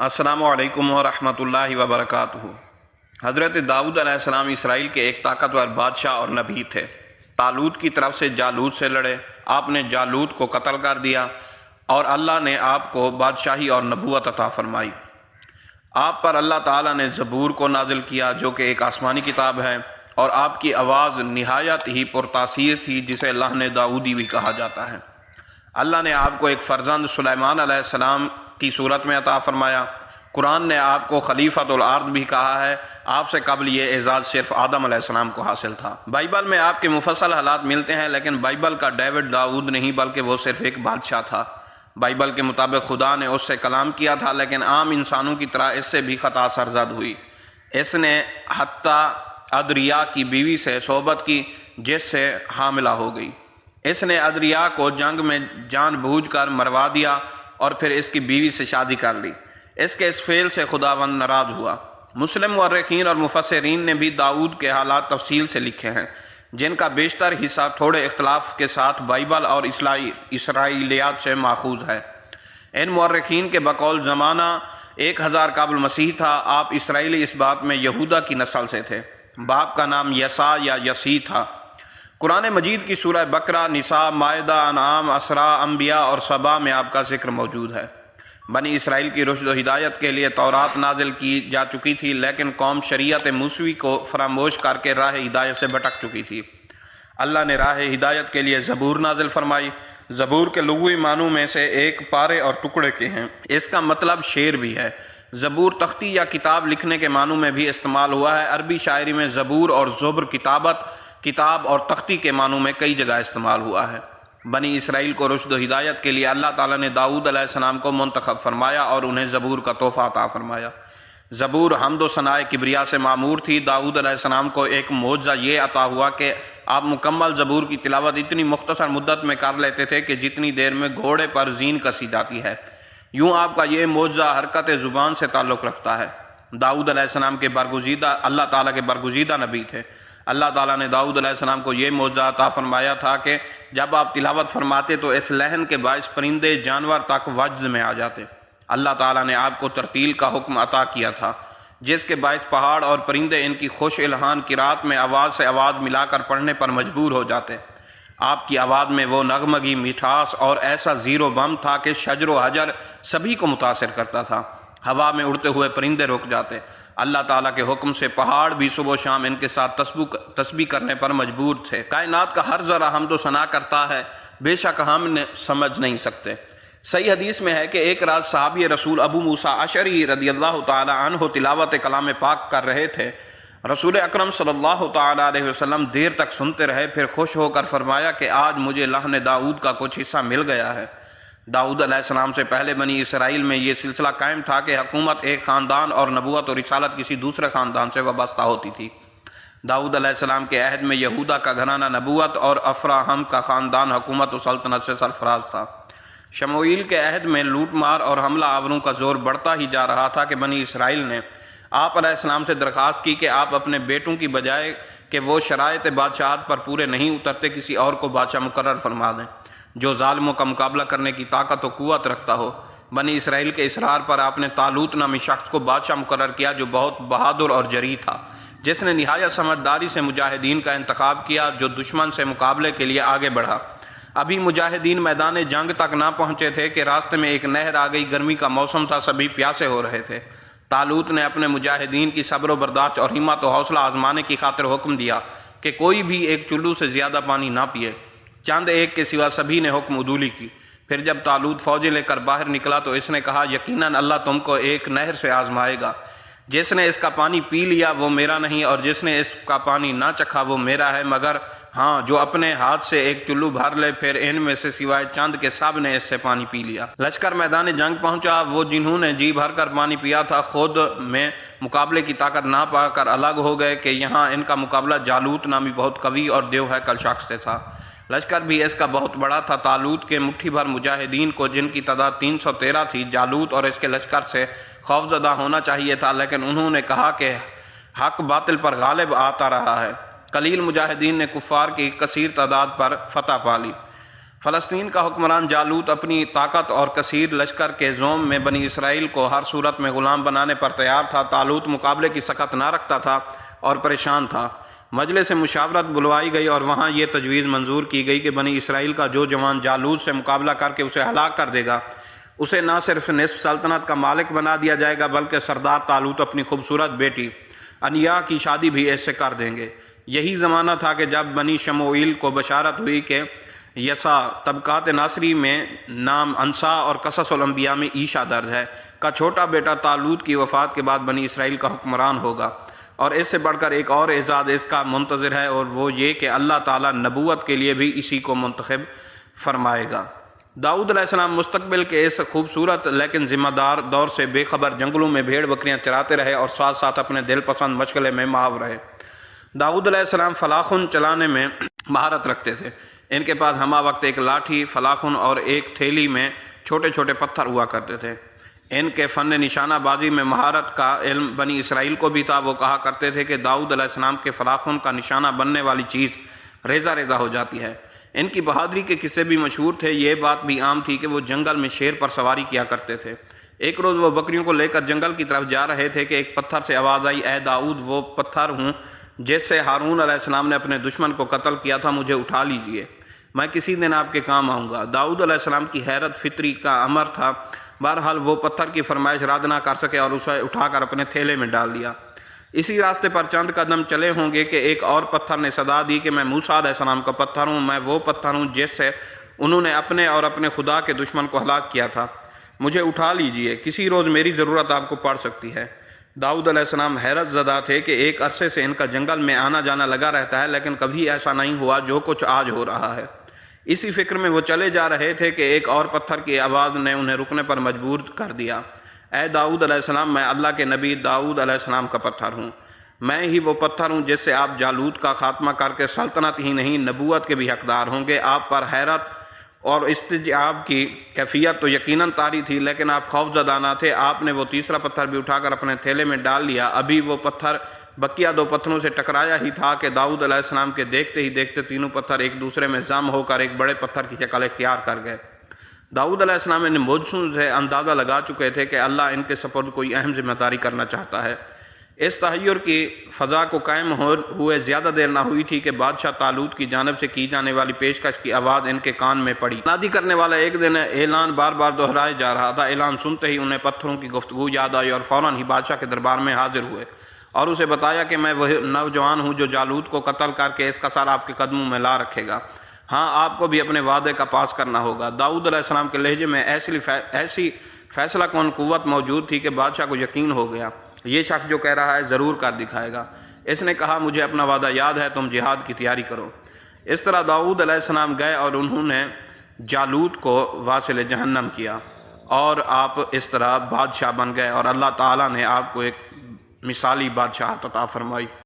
السلام علیکم ورحمۃ اللہ وبرکاتہ۔ حضرت داؤد علیہ السلام اسرائیل کے ایک طاقتور بادشاہ اور نبی تھے۔ طالوت کی طرف سے جالوت سے لڑے، آپ نے جالوت کو قتل کر دیا اور اللہ نے آپ کو بادشاہی اور نبوت عطا فرمائی۔ آپ پر اللہ تعالیٰ نے زبور کو نازل کیا جو کہ ایک آسمانی کتاب ہے، اور آپ کی آواز نہایت ہی پرتاثیر تھی جسے اللہ نے داؤدی بھی کہا جاتا ہے۔ اللہ نے آپ کو ایک فرزند سلیمان علیہ السلام کی صورت میں عطا فرمایا۔ قرآن نے آپ کو خلیفۃ الارض بھی کہا ہے۔ آپ سے قبل یہ اعزاز صرف آدم علیہ السلام کو حاصل تھا۔ بائبل میں آپ کے مفصل حالات ملتے ہیں، لیکن بائبل کا ڈیوڈ داؤد نہیں بلکہ وہ صرف ایک بادشاہ تھا۔ بائبل کے مطابق خدا نے اس سے کلام کیا تھا، لیکن عام انسانوں کی طرح اس سے بھی خطا سرزد ہوئی۔ اس نے حتیٰ ادریا کی بیوی سے صحبت کی جس سے حاملہ ہو گئی۔ اس نے ادریا کو جنگ میں جان بوجھ کر مروا دیا اور پھر اس کی بیوی سے شادی کر لی۔ اس کے اس فعل سے خداوند ناراض ہوا۔ مسلم مورخین اور مفسرین نے بھی داؤد کے حالات تفصیل سے لکھے ہیں، جن کا بیشتر حصہ تھوڑے اختلاف کے ساتھ بائبل اور اسرائیلیات سے ماخوذ ہے۔ ان مورخین کے بقول زمانہ 1000 قبل مسیح تھا۔ آپ اسرائیلی اس بات میں یہودا کی نسل سے تھے۔ باپ کا نام یسا یا یسی تھا۔ قرآن مجید کی سورہ بقرہ، نساء، مائدہ، انعام، اسراء، انبیاء اور سبا میں آپ کا ذکر موجود ہے۔ بنی اسرائیل کی رشد و ہدایت کے لیے تورات نازل کی جا چکی تھی، لیکن قوم شریعت موسوی کو فراموش کر کے راہ ہدایت سے بھٹک چکی تھی۔ اللہ نے راہ ہدایت کے لیے زبور نازل فرمائی۔ زبور کے لغوی معنوں میں سے ایک پارے اور ٹکڑے کے ہیں۔ اس کا مطلب شعر بھی ہے۔ زبور تختی یا کتاب لکھنے کے معنوں میں بھی استعمال ہوا ہے۔ عربی شاعری میں زبور اور زبر کتابت، کتاب اور تختی کے معنوں میں کئی جگہ استعمال ہوا ہے۔ بنی اسرائیل کو رشد و ہدایت کے لیے اللہ تعالیٰ نے داؤد علیہ السلام کو منتخب فرمایا اور انہیں زبور کا تحفہ عطا فرمایا۔ زبور حمد و ثناء کبریا سے معمور تھی۔ داؤد علیہ السلام کو ایک معجزہ یہ عطا ہوا کہ آپ مکمل زبور کی تلاوت اتنی مختصر مدت میں کر لیتے تھے کہ جتنی دیر میں گھوڑے پر زین کسی جاتی ہے۔ یوں آپ کا یہ معجزہ حرکت زبان سے تعلق رکھتا ہے۔ داؤد علیہ السلام کے برگزیدہ اللہ تعالیٰ کے برگزیدہ نبی تھے۔ اللہ تعالیٰ نے داؤد علیہ السلام کو یہ معجزہ عطا فرمایا تھا کہ جب آپ تلاوت فرماتے تو اس لحن کے باعث پرندے جانور تک وجد میں آ جاتے۔ اللہ تعالیٰ نے آپ کو ترتیل کا حکم عطا کیا تھا، جس کے باعث پہاڑ اور پرندے ان کی خوش الہان قرات میں آواز سے آواز ملا کر پڑھنے پر مجبور ہو جاتے۔ آپ کی آواز میں وہ نغمگی مٹھاس اور ایسا زیر و بم تھا کہ شجر و حجر سبھی کو متاثر کرتا تھا۔ ہوا میں اڑتے ہوئے پرندے رک جاتے۔ اللہ تعالیٰ کے حکم سے پہاڑ بھی صبح و شام ان کے ساتھ تسبیح کرنے پر مجبور تھے۔ کائنات کا ہر ذرہ حمد و ثنا کرتا ہے، بے شک ہم سمجھ نہیں سکتے۔ صحیح حدیث میں ہے کہ ایک رات صحابی رسول ابو موسیٰ اشعری رضی اللہ تعالی عنہ تلاوت کلام پاک کر رہے تھے۔ رسول اکرم صلی اللہ تعالی علیہ وسلم دیر تک سنتے رہے، پھر خوش ہو کر فرمایا کہ آج مجھے لحن داؤد کا کچھ حصہ مل گیا ہے۔ داؤد علیہ السلام سے پہلے بنی اسرائیل میں یہ سلسلہ قائم تھا کہ حکومت ایک خاندان اور نبوت اور رسالت کسی دوسرے خاندان سے وابستہ ہوتی تھی۔ داؤد علیہ السلام کے عہد میں یہودا کا گھرانہ نبوت اور افراہم کا خاندان حکومت و سلطنت سے سرفراز تھا۔ شموئیل کے عہد میں لوٹ مار اور حملہ آوروں کا زور بڑھتا ہی جا رہا تھا کہ بنی اسرائیل نے آپ علیہ السلام سے درخواست کی کہ آپ اپنے بیٹوں کی بجائے کہ وہ شرائط بادشاہت پر پورے نہیں اترتے، کسی اور کو بادشاہ مقرر فرما دیں جو ظالموں کا مقابلہ کرنے کی طاقت و قوت رکھتا ہو۔ بنی اسرائیل کے اصرار پر آپ نے طالوت نامی شخص کو بادشاہ مقرر کیا جو بہت بہادر اور جری تھا، جس نے نہایت سمجھداری سے مجاہدین کا انتخاب کیا جو دشمن سے مقابلے کے لیے آگے بڑھا۔ ابھی مجاہدین میدان جنگ تک نہ پہنچے تھے کہ راستے میں ایک نہر آ گئی۔ گرمی کا موسم تھا، سبھی پیاسے ہو رہے تھے۔ طالوت نے اپنے مجاہدین کی صبر و برداشت اور ہمت و حوصلہ آزمانے کی خاطر حکم دیا کہ کوئی بھی ایک چلو سے زیادہ پانی نہ پیے۔ چند ایک کے سوا سبھی نے حکم عدولی کی۔ پھر جب طالوت فوجیں لے کر باہر نکلا تو اس نے کہا، یقیناً اللہ تم کو ایک نہر سے آزمائے گا۔ جس نے اس کا پانی پی لیا وہ میرا نہیں، اور جس نے اس کا پانی نہ چکھا وہ میرا ہے، مگر ہاں جو اپنے ہاتھ سے ایک چلو بھر لے۔ پھر ان میں سے سوائے چند کے سب نے اس سے پانی پی لیا۔ لشکر میدان جنگ پہنچا۔ وہ جنہوں نے جی بھر کر پانی پیا تھا خود میں مقابلے کی طاقت نہ پا کر الگ ہو گئے کہ یہاں ان کا مقابلہ جالوت نامی بہت قوی اور دیو ہیکل شخص سے تھا۔ لشکر بھی اس کا بہت بڑا تھا۔ طالوت کے مٹھی بھر مجاہدین کو، جن کی تعداد 313 تھی، جالوت اور اس کے لشکر سے خوفزدہ ہونا چاہیے تھا، لیکن انہوں نے کہا کہ حق باطل پر غالب آتا رہا ہے۔ قلیل مجاہدین نے کفار کی کثیر تعداد پر فتح پا لی۔ فلسطین کا حکمران جالوت اپنی طاقت اور کثیر لشکر کے زوم میں بنی اسرائیل کو ہر صورت میں غلام بنانے پر تیار تھا۔ طالوت مقابلے کی سخت نہ رکھتا تھا اور پریشان تھا۔ مجلس مشاورت بلوائی گئی اور وہاں یہ تجویز منظور کی گئی کہ بنی اسرائیل کا جو جوان جالوت سے مقابلہ کر کے اسے ہلاک کر دے گا، اسے نہ صرف نصف سلطنت کا مالک بنا دیا جائے گا بلکہ سردار طالوت اپنی خوبصورت بیٹی انیا کی شادی بھی ایسے کر دیں گے۔ یہی زمانہ تھا کہ جب بنی شموئیل کو بشارت ہوئی کہ یسع طبقات ناصری میں نام انسا اور قصص الانبیاء میں عیشا درج ہے کا چھوٹا بیٹا طالوت کی وفات کے بعد بنی اسرائیل کا حکمران ہوگا، اور اس سے بڑھ کر ایک اور اعزاز اس کا منتظر ہے، اور وہ یہ کہ اللہ تعالیٰ نبوت کے لیے بھی اسی کو منتخب فرمائے گا۔ داؤد علیہ السلام مستقبل کے اس خوبصورت لیکن ذمہ دار دور سے بے خبر جنگلوں میں بھیڑ بکریاں چراتے رہے اور ساتھ ساتھ اپنے دل پسند مشغلے میں ماہر رہے۔ داؤد علیہ السلام فلاخن چلانے میں مہارت رکھتے تھے۔ ان کے پاس ہمہ وقت ایک لاٹھی، فلاخن اور ایک تھیلی میں چھوٹے چھوٹے پتھر ہوا کرتے تھے۔ ان کے فن نشانہ بازی میں مہارت کا علم بنی اسرائیل کو بھی تھا۔ وہ کہا کرتے تھے کہ داؤد علیہ السلام کے فلاخن کا نشانہ بننے والی چیز ریزہ ریزہ ہو جاتی ہے۔ ان کی بہادری کے قصے بھی مشہور تھے۔ یہ بات بھی عام تھی کہ وہ جنگل میں شیر پر سواری کیا کرتے تھے۔ ایک روز وہ بکریوں کو لے کر جنگل کی طرف جا رہے تھے کہ ایک پتھر سے آواز آئی، اے داؤد، وہ پتھر ہوں جس سے ہارون علیہ السلام نے اپنے دشمن کو قتل کیا تھا، مجھے اٹھا لیجئے، میں کسی دن آپ کے کام آؤں گا۔ داؤد علیہ السلام کی حیرت فطری کا امر تھا۔ بہرحال وہ پتھر کی فرمائش رد نہ کر سکے اور اسے اٹھا کر اپنے تھیلے میں ڈال دیا۔ اسی راستے پر چند قدم چلے ہوں گے کہ ایک اور پتھر نے صدا دی کہ میں موسیٰ علیہ السلام کا پتھر ہوں، میں وہ پتھر ہوں جس سے انہوں نے اپنے اور اپنے خدا کے دشمن کو ہلاک کیا تھا، مجھے اٹھا لیجئے، کسی روز میری ضرورت آپ کو پڑ سکتی ہے۔ داؤد علیہ السلام حیرت زدہ تھے کہ ایک عرصے سے ان کا جنگل میں آنا جانا لگا رہتا ہے، لیکن کبھی ایسا نہیں ہوا جو کچھ آج ہو رہا ہے۔ اسی فکر میں وہ چلے جا رہے تھے کہ ایک اور پتھر کی آواز نے انہیں رکنے پر مجبور کر دیا۔ اے داؤد علیہ السلام، میں اللہ کے نبی داؤد علیہ السلام کا پتھر ہوں، میں ہی وہ پتھر ہوں جس سے آپ جالوت کا خاتمہ کر کے سلطنت ہی نہیں نبوت کے بھی حقدار ہوں گے۔ آپ پر حیرت اور استجاب کی کیفیت تو یقیناً طاری تھی، لیکن آپ خوف زدہ نہ تھے۔ آپ نے وہ تیسرا پتھر بھی اٹھا کر اپنے تھیلے میں ڈال لیا۔ ابھی وہ پتھر بقیہ دو پتھروں سے ٹکرایا ہی تھا کہ داؤد علیہ السلام کے دیکھتے ہی دیکھتے تینوں پتھر ایک دوسرے میں ضم ہو کر ایک بڑے پتھر کی شکل اختیار کر گئے۔ داؤد علیہ السلام ان معجزوں سے اندازہ لگا چکے تھے کہ اللہ ان کے سپرد کوئی اہم ذمہ داری کرنا چاہتا ہے۔ اس تحیر کی فضا کو قائم ہوئے زیادہ دیر نہ ہوئی تھی کہ بادشاہ طالوت کی جانب سے کی جانے والی پیشکش کی آواز ان کے کان میں پڑی۔ نادی کرنے والا ایک دن اعلان بار بار دہرائے جا رہا تھا۔ اعلان سنتے ہی انہیں پتھروں کی گفتگو یاد آئی اور فوراً ہی بادشاہ کے دربار میں حاضر ہوئے اور اسے بتایا کہ میں وہ نوجوان ہوں جو جالوت کو قتل کر کے اس کا سر آپ کے قدموں میں لا رکھے گا۔ ہاں، آپ کو بھی اپنے وعدے کا پاس کرنا ہوگا۔ داؤد علیہ السلام کے لہجے میں ایسی فیصلہ کن قوت موجود تھی کہ بادشاہ کو یقین ہو گیا، یہ شخص جو کہہ رہا ہے ضرور کر دکھائے گا۔ اس نے کہا، مجھے اپنا وعدہ یاد ہے، تم جہاد کی تیاری کرو۔ اس طرح داؤد علیہ السلام گئے اور انہوں نے جالوت کو واصل جہنم کیا، اور آپ اس طرح بادشاہ بن گئے اور اللہ تعالیٰ نے آپ کو ایک مثالی بادشاہت عطا فرمائی۔